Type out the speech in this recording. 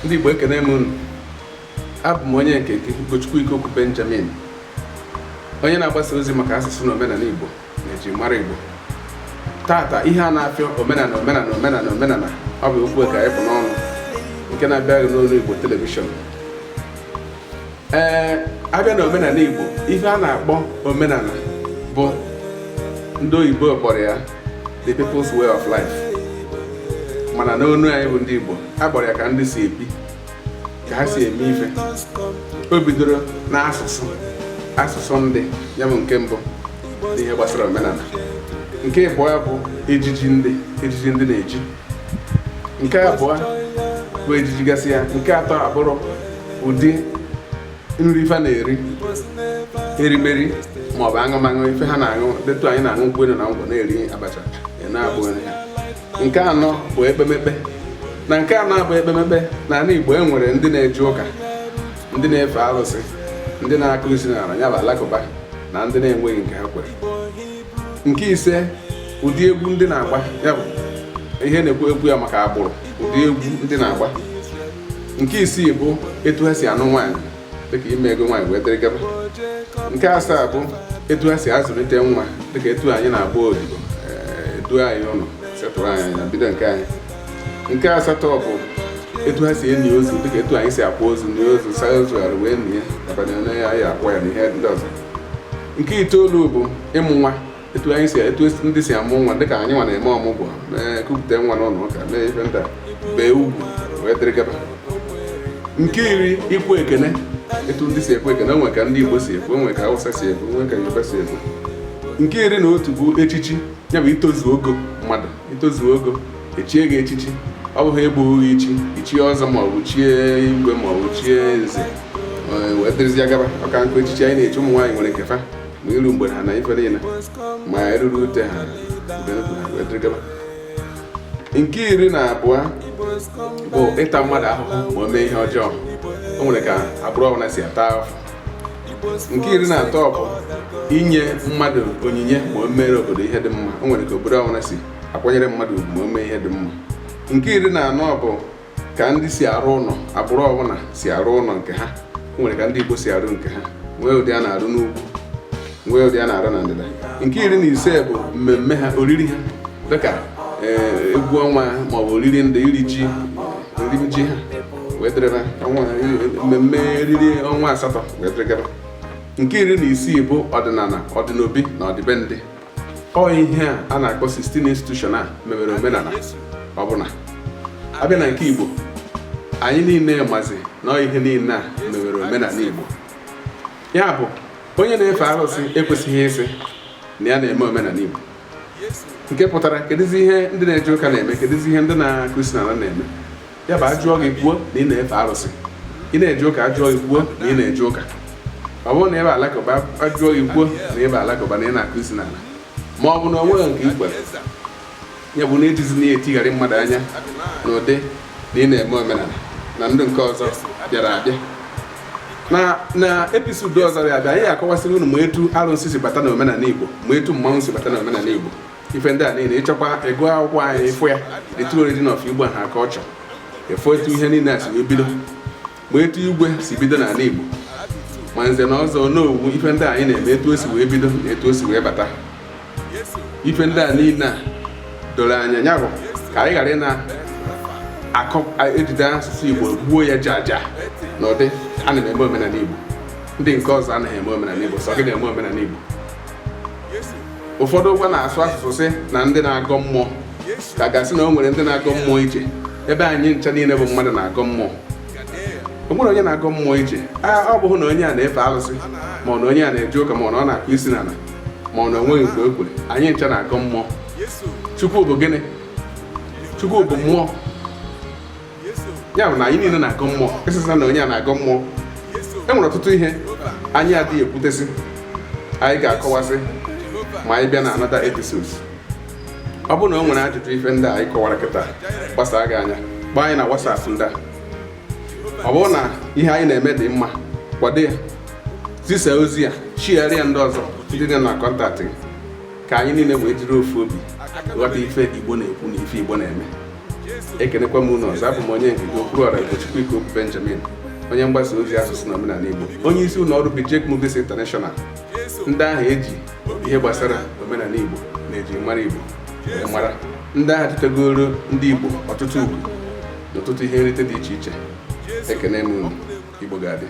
Ndị Igbo ekene m unu. Abụ m onye nke gị Ugochukwu Ikoku Benjamin, onye na-agbasa ozi maka asụsụ na omenala Igbo na ejimara Igbo. Tata ihe a na-afịọ omenala ọ bụ okwu ka anyị bụ n'ọnụ nke na-abịaghị n'olu Igbo telivishọn. Abịa na omenala Igbo, ihe a na-akpọ omenala bụ ndị oyibo kpọrọ ya the people's way of life, mana n'onu anyị bụ ndị Igbo a kpọrọ ya ka ndị si ebi, ka ha si eme ife. O bidoro na asụsụ ndị ya bụ nke mbụ n'ihe gbasara omenala. Nke abụọ bụ ejiji ndị na-eji. Nke abụọ bụ ejiji gasị ya. Nke atọ abụrụ ụdị nri ife na-eri, erimeri maọbụ aṅụmaṅụ ife ha na-aṅụ, detu anyị na-aṅụ nkwụ elu na ngwọ na-eri abacha na-abụ ya. Nke anọ bụ ekpemekpe. Na nke anọ bụ ekpemekpe n'ala Igbo enwere ndị na-eje ụka, ndị na-efe arụsị, ndị na-akụ isi n'ala ya bụ alakụba, na ndị na-enweghị nke ha kwere. Nke ise, ụdị egwu ndị na-agba, ya bụ ihe na-ekwu egwu ya maka agbụrụ, ụdị egwu ndị na-agba. Nke isii bụ etu ha si anụ nwaanyị, dịka ime ego nwaanyị wee dịrị gaba. Nke asaa bụ etu ha si azụlite nwa, dịka etu anyị na-agba odibo, edu anyị ụlọ, setụrụ anyị na bido nke anyị. Nke asatọ bụ etu ha si eni ozu, dịka etu anyị si akwa ozu, na ozu saa ozu ghara wee nie abalị onye ya ya akwa ya na ihe ndị ọzọ. Nke itoolu bụ ịmụ nwa, etu ndị si amụ nwa, dịka anyị nwa na-eme ọmụgwọ, ekupụta nwa n'ụlọ ụka, mee ife ndị a, bee ugwu wee dịrị gaba. Nke iri, ikwu ekene, etu ndị si ekwu ekene. Onwe ka ndị Igbo si ekwu, onwe ka Hausa si ekwu, onwe ka Yoruba si ekwu. Nke iri na otu bụ echichi, ya bụ itozu ogo mmadụ, itozu ogo, echie gị echichi. Ọ bụghị egbughị ichie ọzọ maọbụ chie igwe maọbụ chie nze wee dịrịzịa gaba. Ọka nkụ echichi anyị na-echi ụmụ nwaanyị nwere kefa ma iru mgbede ha na ife niile, ma eruru ute ha wee dịrị gaba. Nke iri na abụọ bụ ịta mmadụ ahụhụ ma o mee ihe ọjọọ. O nwere ka agbụrụ ọbụla si ata ahụhụ. Nke iri na atọ bụ inye mmadụ onyinye ma o mere obodo ihe dị mma. O nwere ka obodo ọbụla si akwanyere mmadụ ugwu ma o mee ihe dị mma. Nke iri na anọ bụ ka ndị si arụ ụlọ, agbụrụ ọbụla si arụ ụlọ nke ha. O nwere ka ndị Igbo si arụ nke ha, nwee ụdị a na-arụ n'ugwu, nwee ụdị a na-arụ na ndịda. Nke iri na ise bụ mmemme ha, oriri ha, dịka egwu ọnwa maọbụ oriri ndị iri ji ha wee dịrịba, mmemme eriri ọnwa asatọ wee dịrịgaba. Nke iri na isii bụ ọdịnala, ọdịnobi na ọdịbendị. Ọ ihe a na-akpọ 16 institution a mewere omenala ọbụla. Abịa na nke Igbo, anyị niile mazi na ihe niile a mewere omenala Igbo. Ya bụ onye na-efe arụsị ekwesịghị ịsị na ya na-eme omenala Igbo, nke pụtara kedụzi ihe ndị na-eje ụka na-eme, kedụzi ihe ndị na-akụ isi n'ala na-eme. Ya bụ ajụọ gị kwuo na ị na-efe arụsị, ị na-eje ụka ajụọ gị kwuo na ị na-eje ụka. Ọ bụrụ na ebe alakụba ajụọ gị kwuo na ebe alakụba na ị na-akụ isi n'ala, ma ọ bụ na onweghị nke ikwere, ya bụ na ejizi na-etigharị mmadụ anya n'ụdị na ị na-eme omenala na ndị nke ọzọ bịara abịa. Na episode ọzọ ya abịa, anyị akọwasịrị unu ma etu arụsị si bata na omenala Igbo, ma etu mmanwụ si bata na omenala Igbo. Ife ndị a niile ịchọkwa ego akwụkwọ anyị ịfụ ya, the true origin of Igbo ha ka ọ chọ ịfụ etu ihe niile a si wee bido, ma etu igwe si bido n'ala Igbo, ma nze na ọzọ n'owu, ife ndị anyị na-eme, etu o si wee bido na etu o si wee bata. Ife ndị a niile a doro anya, ya bụ ka anyị ghara ị na-akọ ejide asụsụ Igbo gbuo ya jaja na ụdị a na-eme omenala Igbo. Ndị nke ọzọ anaghị eme omenala Igbo, sọ gị na-eme omenala Igbo. Ụfọdụ ụgwọ na-asụ asụsụ sị na ndị na-agọ mmụọ, ka gasị na o nwere ndị na-agọ mmụọ iche, ebe anyị ncha niile bụ mmadụ na-agọ mmụọ. O nwere onye na-agọ mmụọ iche. Ọ bụghị na onye a na-efe arụsị, ma ọ na onye a na-eje ụka, ma ọ na ọ na-akụ isi n'ala, ma ọ na onweghị nke o kwere. Anyị ncha na-agọ mmụọ. Chukwu bụ gịnị? Chukwu bụ mmụọ. Ya bụ na anyị niile na-agọ mmụọ. Ịsịsa na onye a na-agọ mmụọ, e nwere ọtụtụ ihe anyị adịghị ekwutesị, anyị ga-akọwasị ma anyị bịa na another episodes. Ọ bụrụ na o nwere ajụjụ ife ndị anyị kọwara kịta, gbasaa gị anya, gbaa anyị na WhatsApp ndị a. Ọ bụrụ na ihe anyị na-eme dị mma, kwado ya, zisa ozi ya, share ya ndị ọzọ ndị dị na kọntaktị gị, ka anyị niile wee jiri ofu obi ghọta ife Igbo na-ekwu na ife Igbo na-eme. ekenekwa m unu ọzọ. Abụ m onye nke Okwuluọra Ugochukwu Ikoku Benjamin, onye mgbasa ozi asụsụ na omenala Igbo, onye isi ụlọ ọrụ Bijek Movies International, ndị ahụ eji ihe gbasara omenala Igbo na eji mara Igbo wee mara, ndị ahụ dutegoro ndị Igbo ọtụtụ ugwu na ọtụtụ ihe nrite dị iche iche. Ekene m unu. Igbo ga-adị.